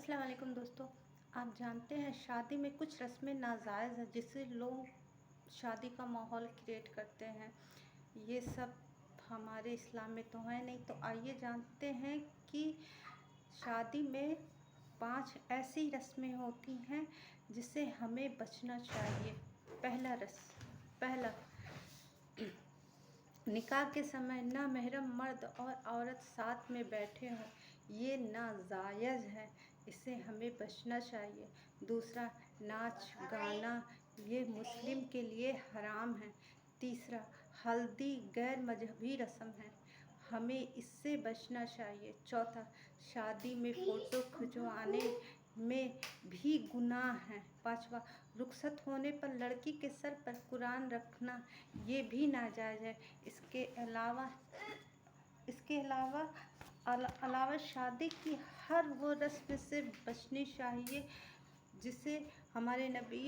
अस्सलाम वालेकुम दोस्तों। आप जानते हैं शादी में कुछ रस्में नाजायज़ हैं जिससे लोग शादी का माहौल क्रिएट करते हैं। ये सब हमारे इस्लाम में तो है नहीं। तो आइए जानते हैं कि शादी में 5 ऐसी रस्में होती हैं जिससे हमें बचना चाहिए। पहला, निकाह के समय ना महरम मर्द और औरत साथ में बैठे हों, ये नाजायज़ है, इससे हमें बचना चाहिए। दूसरा, नाच गाना, ये मुस्लिम के लिए हराम है। तीसरा, हल्दी गैर मजहबी रस्म है, हमें इससे बचना चाहिए। चौथा, शादी में फ़ोटो खिंचवाने में भी गुनाह है। पाँचवा, रुखसत होने पर लड़की के सर पर कुरान रखना, ये भी नाजायज़ है। इसके अलावा शादी की हर वो रस्म से बचनी चाहिए जिसे हमारे नबी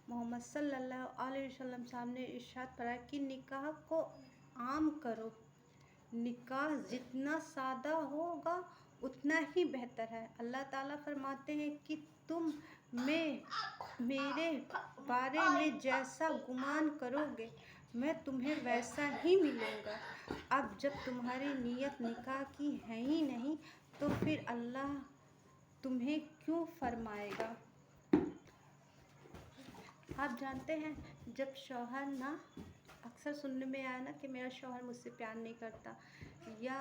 मोहम्मद सल्लल्लाहु अलैहि वसल्लम साहब ने इरशाद फरमाया कि निकाह को आम करो। निकाह जितना सादा होगा उतना ही बेहतर है। अल्लाह ताला फरमाते हैं कि तुम मेरे बारे में जैसा गुमान करोगे मैं तुम्हें वैसा ही मिलूँगा। अब जब तुम्हारी नीयत निकाह की है ही नहीं तो फिर अल्लाह तुम्हें क्यों फरमाएगा। आप जानते हैं जब शौहर ना, अक्सर सुनने में आया ना कि मेरा शौहर मुझसे प्यार नहीं करता, या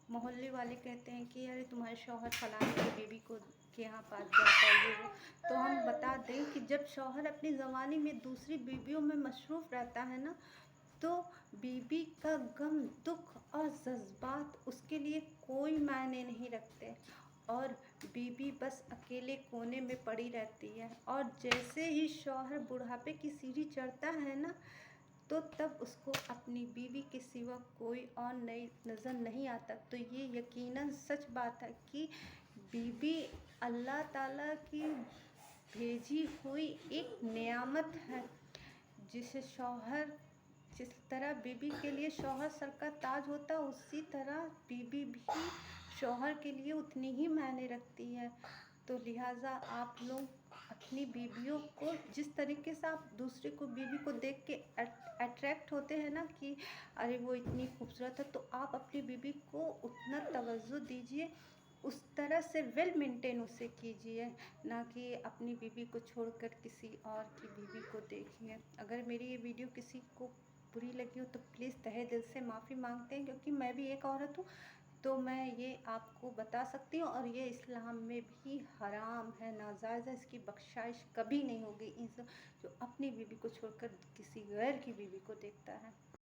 मोहल्ले वाले कहते हैं कि अरे तुम्हारे शौहर फलाने की बीवी को के यहाँ पास जाता है ये वो। तो हम बता दें कि जब शौहर अपनी जवानी में दूसरी बीवियों में मशरूफ़ रहता है ना, तो बीवी का गम, दुख और जज्बात उसके लिए कोई मायने नहीं रखते और बीवी बस अकेले कोने में पड़ी रहती है। और जैसे ही शौहर बुढ़ापे की सीढ़ी चढ़ता है ना, तो तब उसको अपनी बीवी के सिवा कोई और नई नज़र नहीं आता। तो ये यकीनन सच बात है कि बीवी अल्लाह ताला की भेजी हुई एक नेयामत है, जिसे शौहर, जिस तरह बीवी के लिए शौहर सर का ताज होता है, उसी तरह बीवी भी शौहर के लिए उतनी ही मायने रखती है। तो लिहाजा आप लोग अपनी बीवियों को, जिस तरीके से आप दूसरे को बीवी को देख के अट्रैक्ट होते हैं ना कि अरे वो इतनी खूबसूरत है, तो आप अपनी बीवी को उतना तवज्जो दीजिए, उस तरह से वेल मेंटेन उसे कीजिए, ना कि अपनी बीवी को छोड़कर किसी और की बीवी को देखिए। अगर मेरी ये वीडियो किसी को बुरी लगी हो तो प्लीज़ तहे दिल से माफ़ी मांगते हैं, क्योंकि मैं भी एक औरत हूँ, तो मैं ये आपको बता सकती हूँ। और ये इस्लाम में भी हराम है, नाजायज़ है, इसकी बख्शाइश कभी नहीं होगी। जो अपनी बीवी को छोड़कर किसी गैर की बीवी को देखता है।